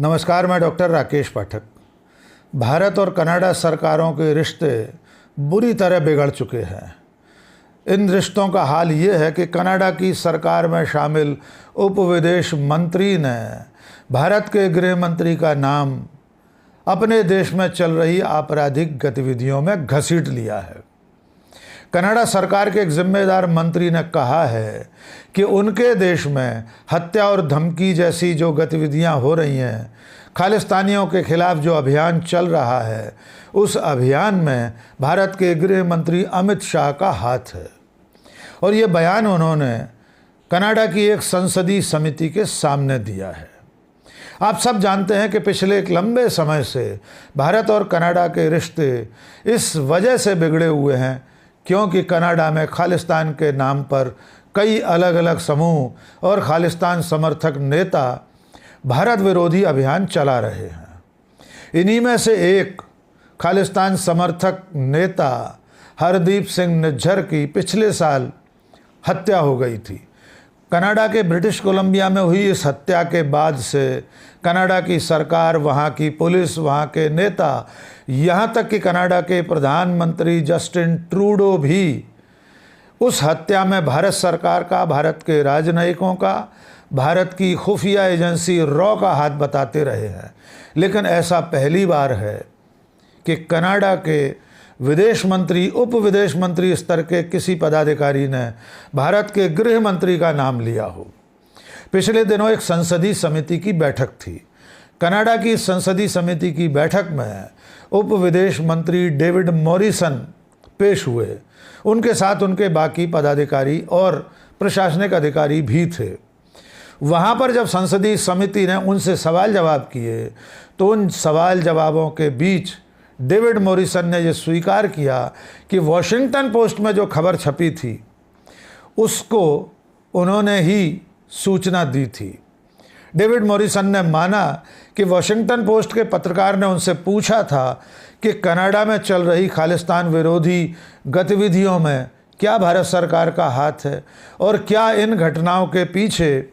नमस्कार, मैं डॉक्टर राकेश पाठक। भारत और कनाडा सरकारों के रिश्ते बुरी तरह बिगड़ चुके हैं। इन रिश्तों का हाल ये है कि कनाडा की सरकार में शामिल उप विदेश मंत्री ने भारत के गृह मंत्री का नाम अपने देश में चल रही आपराधिक गतिविधियों में घसीट लिया है। कनाडा सरकार के एक जिम्मेदार मंत्री ने कहा है कि उनके देश में हत्या और धमकी जैसी जो गतिविधियां हो रही हैं, खालिस्तानियों के खिलाफ जो अभियान चल रहा है, उस अभियान में भारत के गृह मंत्री अमित शाह का हाथ है। और ये बयान उन्होंने कनाडा की एक संसदीय समिति के सामने दिया है। आप सब जानते हैं कि पिछले एक लंबे समय से भारत और कनाडा के रिश्ते इस वजह से बिगड़े हुए हैं क्योंकि कनाडा में खालिस्तान के नाम पर कई अलग अलग समूह और खालिस्तान समर्थक नेता भारत विरोधी अभियान चला रहे हैं। इन्हीं में से एक खालिस्तान समर्थक नेता हरदीप सिंह निज्जर की पिछले साल हत्या हो गई थी। कनाडा के ब्रिटिश कोलंबिया में हुई इस हत्या के बाद से कनाडा की सरकार, वहाँ की पुलिस, वहाँ के नेता, यहाँ तक कि कनाडा के प्रधानमंत्री जस्टिन ट्रूडो भी उस हत्या में भारत सरकार का, भारत के राजनयिकों का, भारत की खुफिया एजेंसी रॉ का हाथ बताते रहे हैं। लेकिन ऐसा पहली बार है कि कनाडा के विदेश मंत्री, उप विदेश मंत्री स्तर के किसी पदाधिकारी ने भारत के गृह मंत्री का नाम लिया हो। पिछले दिनों एक संसदीय समिति की बैठक थी। कनाडा की संसदीय समिति की बैठक में उप विदेश मंत्री डेविड मॉरिसन पेश हुए। उनके साथ उनके बाकी पदाधिकारी और प्रशासनिक अधिकारी भी थे। वहाँ पर जब संसदीय समिति ने उनसे सवाल जवाब किए तो उन सवाल जवाबों के बीच डेविड मॉरिसन ने यह स्वीकार किया कि वॉशिंगटन पोस्ट में जो खबर छपी थी उसको उन्होंने ही सूचना दी थी। डेविड मॉरिसन ने माना कि वॉशिंगटन पोस्ट के पत्रकार ने उनसे पूछा था कि कनाडा में चल रही खालिस्तान विरोधी गतिविधियों में क्या भारत सरकार का हाथ है और क्या इन घटनाओं के पीछे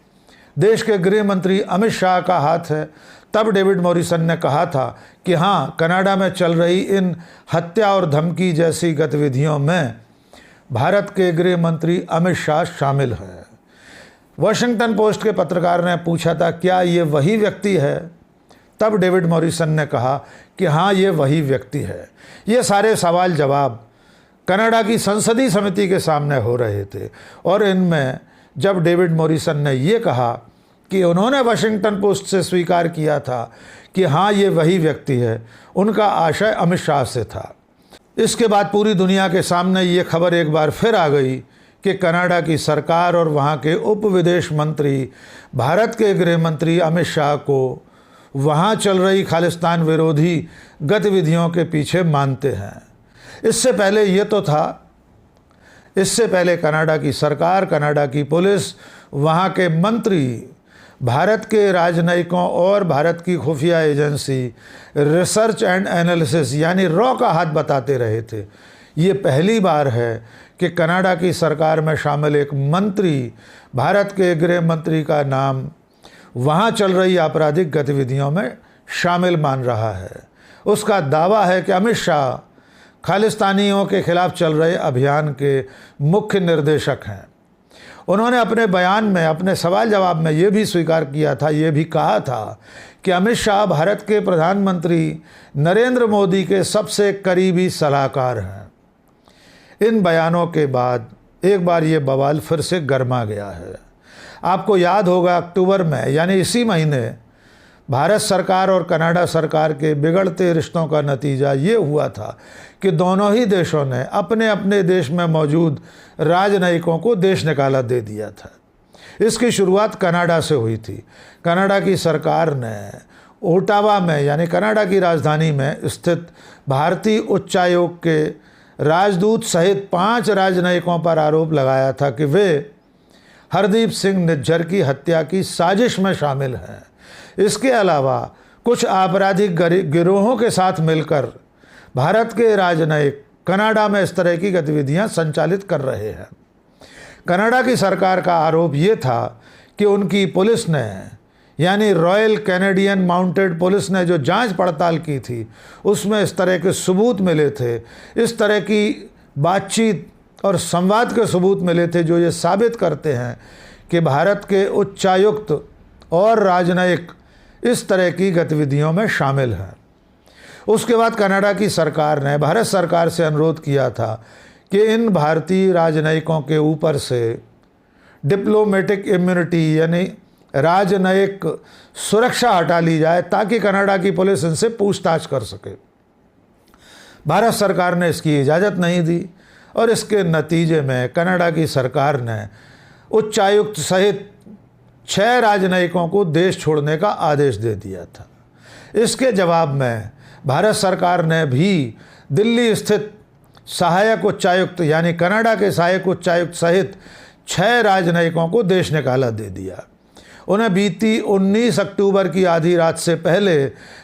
देश के गृह मंत्री अमित शाह का हाथ है। तब डेविड मॉरिसन ने कहा था कि हाँ, कनाडा में चल रही इन हत्या और धमकी जैसी गतिविधियों में भारत के गृह मंत्री अमित शाह शामिल हैं। वॉशिंगटन पोस्ट के पत्रकार ने पूछा था क्या ये वही व्यक्ति है। तब डेविड मॉरिसन ने कहा कि हाँ, ये वही व्यक्ति है। ये सारे सवाल जवाब कनाडा की संसदीय समिति के सामने हो रहे थे और इनमें जब डेविड मॉरिसन ने ये कहा कि उन्होंने वॉशिंगटन पोस्ट से स्वीकार किया था कि हाँ, ये वही व्यक्ति है, उनका आशय अमित शाह से था। इसके बाद पूरी दुनिया के सामने ये खबर एक बार फिर आ गई कि कनाडा की सरकार और वहाँ के उप विदेश मंत्री भारत के गृह मंत्री अमित शाह को वहाँ चल रही खालिस्तान विरोधी गतिविधियों के पीछे मानते हैं। इससे पहले ये तो था, इससे पहले कनाडा की सरकार, कनाडा की पुलिस, वहाँ के मंत्री भारत के राजनयिकों और भारत की खुफिया एजेंसी रिसर्च एंड एनालिसिस यानी रॉ का हाथ बताते रहे थे। ये पहली बार है कि कनाडा की सरकार में शामिल एक मंत्री भारत के गृह मंत्री का नाम वहाँ चल रही आपराधिक गतिविधियों में शामिल मान रहा है। उसका दावा है कि अमित शाह खालिस्तानियों के खिलाफ चल रहे अभियान के मुख्य निर्देशक हैं। उन्होंने अपने बयान में, अपने सवाल जवाब में ये भी स्वीकार किया था, ये भी कहा था कि अमित शाह भारत के प्रधानमंत्री नरेंद्र मोदी के सबसे करीबी सलाहकार हैं। इन बयानों के बाद एक बार ये बवाल फिर से गर्मा गया है। आपको याद होगा अक्टूबर में यानी इसी महीने भारत सरकार और कनाडा सरकार के बिगड़ते रिश्तों का नतीजा ये हुआ था कि दोनों ही देशों ने अपने अपने देश में मौजूद राजनयिकों को देश निकाला दे दिया था। इसकी शुरुआत कनाडा से हुई थी। कनाडा की सरकार ने ओटावा में यानी कनाडा की राजधानी में स्थित भारतीय उच्चायोग के राजदूत सहित 5 राजनयिकों पर आरोप लगाया था कि वे हरदीप सिंह निज्जर की हत्या की साजिश में शामिल हैं। इसके अलावा कुछ आपराधिक गिरोहों के साथ मिलकर भारत के राजनयिक कनाडा में इस तरह की गतिविधियां संचालित कर रहे हैं। कनाडा की सरकार का आरोप ये था कि उनकी पुलिस ने यानी रॉयल कैनेडियन माउंटेड पुलिस ने जो जांच पड़ताल की थी उसमें इस तरह के सबूत मिले थे, इस तरह की बातचीत और संवाद के सबूत मिले थे जो ये साबित करते हैं कि भारत के उच्चायुक्त और राजनयिक इस तरह की गतिविधियों में शामिल हैं। उसके बाद कनाडा की सरकार ने भारत सरकार से अनुरोध किया था कि इन भारतीय राजनयिकों के ऊपर से डिप्लोमेटिक इम्यूनिटी यानी राजनयिक सुरक्षा हटा ली जाए ताकि कनाडा की पुलिस इनसे पूछताछ कर सके। भारत सरकार ने इसकी इजाज़त नहीं दी और इसके नतीजे में कनाडा की सरकार ने उच्चायुक्त सहित 6 राजनयिकों को देश छोड़ने का आदेश दे दिया था। इसके जवाब में भारत सरकार ने भी दिल्ली स्थित सहायक उच्चायुक्त यानी कनाडा के सहायक उच्चायुक्त सहित 6 राजनयिकों को देश निकाला दे दिया। उन्हें बीती 19 अक्टूबर की आधी रात से पहले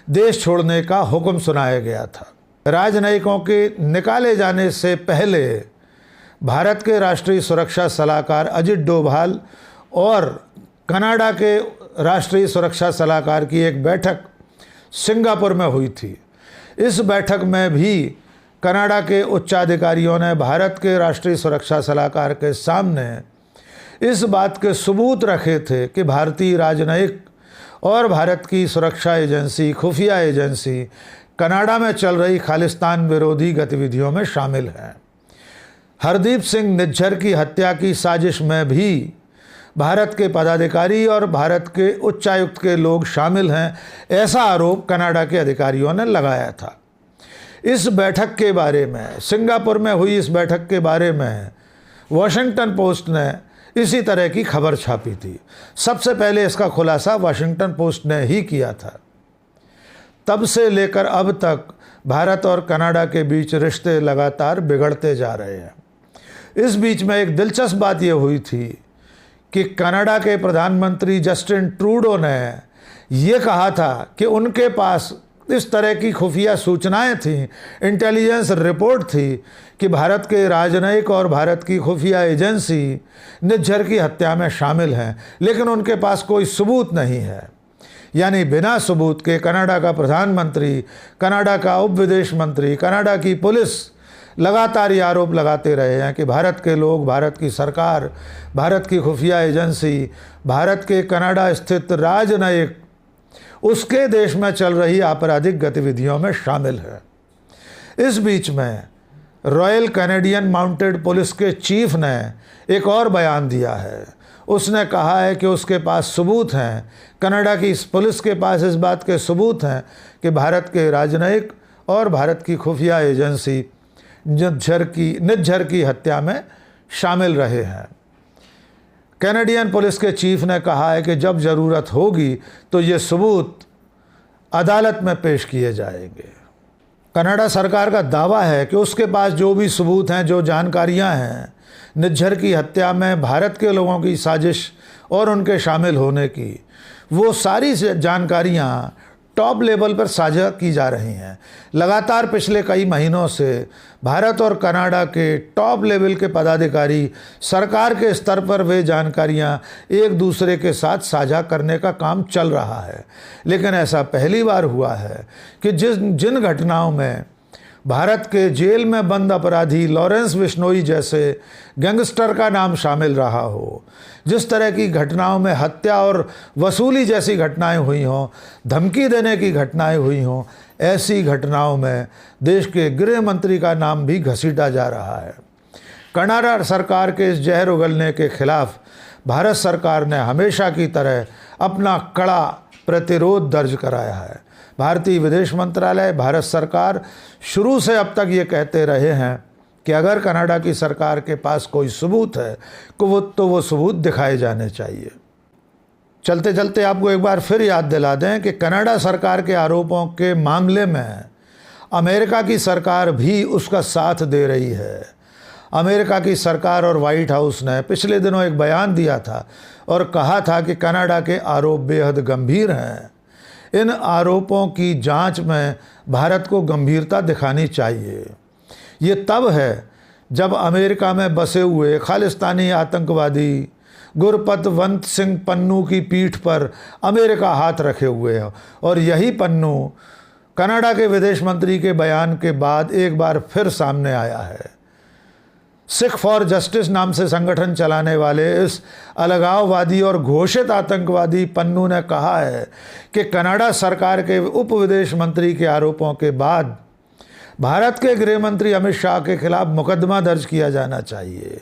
देश छोड़ने का हुक्म सुनाया गया था। राजनयिकों के निकाले जाने से पहले भारत के राष्ट्रीय सुरक्षा सलाहकार अजित डोभाल और कनाडा के राष्ट्रीय सुरक्षा सलाहकार की एक बैठक सिंगापुर में हुई थी। इस बैठक में भी कनाडा के उच्चाधिकारियों ने भारत के राष्ट्रीय सुरक्षा सलाहकार के सामने इस बात के सबूत रखे थे कि भारतीय राजनयिक और भारत की सुरक्षा एजेंसी, खुफिया एजेंसी कनाडा में चल रही खालिस्तान विरोधी गतिविधियों में शामिल हैं। हरदीप सिंह निज्जर की हत्या की साजिश में भी भारत के पदाधिकारी और भारत के उच्चायुक्त के लोग शामिल हैं, ऐसा आरोप कनाडा के अधिकारियों ने लगाया था। इस बैठक के बारे में, सिंगापुर में हुई इस बैठक के बारे में वॉशिंगटन पोस्ट ने इसी तरह की खबर छापी थी। सबसे पहले इसका खुलासा वॉशिंगटन पोस्ट ने ही किया था। तब से लेकर अब तक भारत और कनाडा के बीच रिश्ते लगातार बिगड़ते जा रहे हैं। इस बीच में एक दिलचस्प बात यह हुई थी कि कनाडा के प्रधानमंत्री जस्टिन ट्रूडो ने यह कहा था कि उनके पास इस तरह की खुफिया सूचनाएं थीं, इंटेलिजेंस रिपोर्ट थी कि भारत के राजनयिक और भारत की खुफिया एजेंसी निज्जर की हत्या में शामिल हैं, लेकिन उनके पास कोई सबूत नहीं है। यानी बिना सबूत के कनाडा का प्रधानमंत्री, कनाडा का उप विदेश मंत्री, कनाडा की पुलिस लगातार ये आरोप लगाते रहे हैं कि भारत के लोग, भारत की सरकार, भारत की खुफिया एजेंसी, भारत के कनाडा स्थित राजनयिक उसके देश में चल रही आपराधिक गतिविधियों में शामिल है। इस बीच में रॉयल कैनेडियन माउंटेड पुलिस के चीफ ने एक और बयान दिया है। उसने कहा है कि उसके पास सबूत हैं, कनाडा की पुलिस के पास इस बात के सबूत हैं कि भारत के राजनयिक और भारत की खुफिया एजेंसी निज्जर की हत्या में शामिल रहे हैं। कैनेडियन पुलिस के चीफ ने कहा है कि जब ज़रूरत होगी तो ये सबूत अदालत में पेश किए जाएंगे। कनाडा सरकार का दावा है कि उसके पास जो भी सबूत हैं, जो जानकारियां हैं निज्जर की हत्या में भारत के लोगों की साजिश और उनके शामिल होने की, वो सारी जानकारियां टॉप लेवल पर साझा की जा रही हैं। लगातार पिछले कई महीनों से भारत और कनाडा के टॉप लेवल के पदाधिकारी सरकार के स्तर पर वे जानकारियां एक दूसरे के साथ साझा करने का काम चल रहा है। लेकिन ऐसा पहली बार हुआ है कि जिन घटनाओं में भारत के जेल में बंद अपराधी लॉरेंस बिश्नोई जैसे गैंगस्टर का नाम शामिल रहा हो, जिस तरह की घटनाओं में हत्या और वसूली जैसी घटनाएं हुई हों, धमकी देने की घटनाएं हुई हों, ऐसी घटनाओं में देश के गृह मंत्री का नाम भी घसीटा जा रहा है। कनाडा सरकार के इस जहर उगलने के खिलाफ भारत सरकार ने हमेशा की तरह अपना कड़ा प्रतिरोध दर्ज कराया है। भारतीय विदेश मंत्रालय, भारत सरकार शुरू से अब तक ये कहते रहे हैं कि अगर कनाडा की सरकार के पास कोई सबूत है तो वो सबूत दिखाए जाने चाहिए। चलते चलते आपको एक बार फिर याद दिला दें कि कनाडा सरकार के आरोपों के मामले में अमेरिका की सरकार भी उसका साथ दे रही है। अमेरिका की सरकार और वाइट हाउस ने पिछले दिनों एक बयान दिया था और कहा था कि कनाडा के आरोप बेहद गंभीर हैं। इन आरोपों की जांच में भारत को गंभीरता दिखानी चाहिए। ये तब है जब अमेरिका में बसे हुए खालिस्तानी आतंकवादी गुरपतवंत सिंह पन्नू की पीठ पर अमेरिका हाथ रखे हुए है और यही पन्नू कनाडा के विदेश मंत्री के बयान के बाद एक बार फिर सामने आया है। सिख फॉर जस्टिस नाम से संगठन चलाने वाले इस अलगाववादी और घोषित आतंकवादी पन्नू ने कहा है कि कनाडा सरकार के उप विदेश मंत्री के आरोपों के बाद भारत के गृह मंत्री अमित शाह के खिलाफ मुकदमा दर्ज किया जाना चाहिए।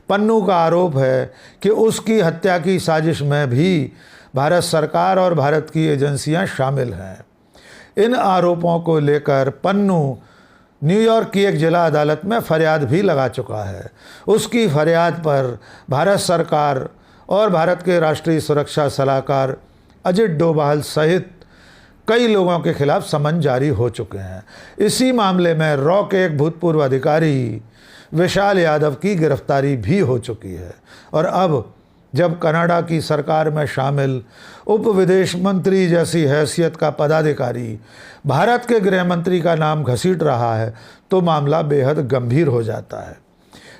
पन्नू का आरोप है कि उसकी हत्या की साजिश में भी भारत सरकार और भारत की एजेंसियां शामिल हैं। इन आरोपों को लेकर पन्नू न्यूयॉर्क की एक जिला अदालत में फरियाद भी लगा चुका है। उसकी फरियाद पर भारत सरकार और भारत के राष्ट्रीय सुरक्षा सलाहकार अजित डोभाल सहित कई लोगों के खिलाफ समन जारी हो चुके हैं। इसी मामले में रॉ के एक भूतपूर्व अधिकारी विशाल यादव की गिरफ्तारी भी हो चुकी है और अब जब कनाडा की सरकार में शामिल उप विदेश मंत्री जैसी हैसियत का पदाधिकारी भारत के गृह मंत्री का नाम घसीट रहा है तो मामला बेहद गंभीर हो जाता है।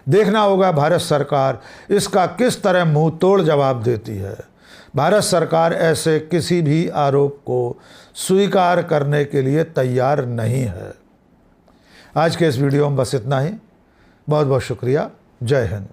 देखना होगा भारत सरकार इसका किस तरह मुंह तोड़ जवाब देती है। भारत सरकार ऐसे किसी भी आरोप को स्वीकार करने के लिए तैयार नहीं है। आज के इस वीडियो में बस इतना ही। बहुत बहुत शुक्रिया। जय हिंद।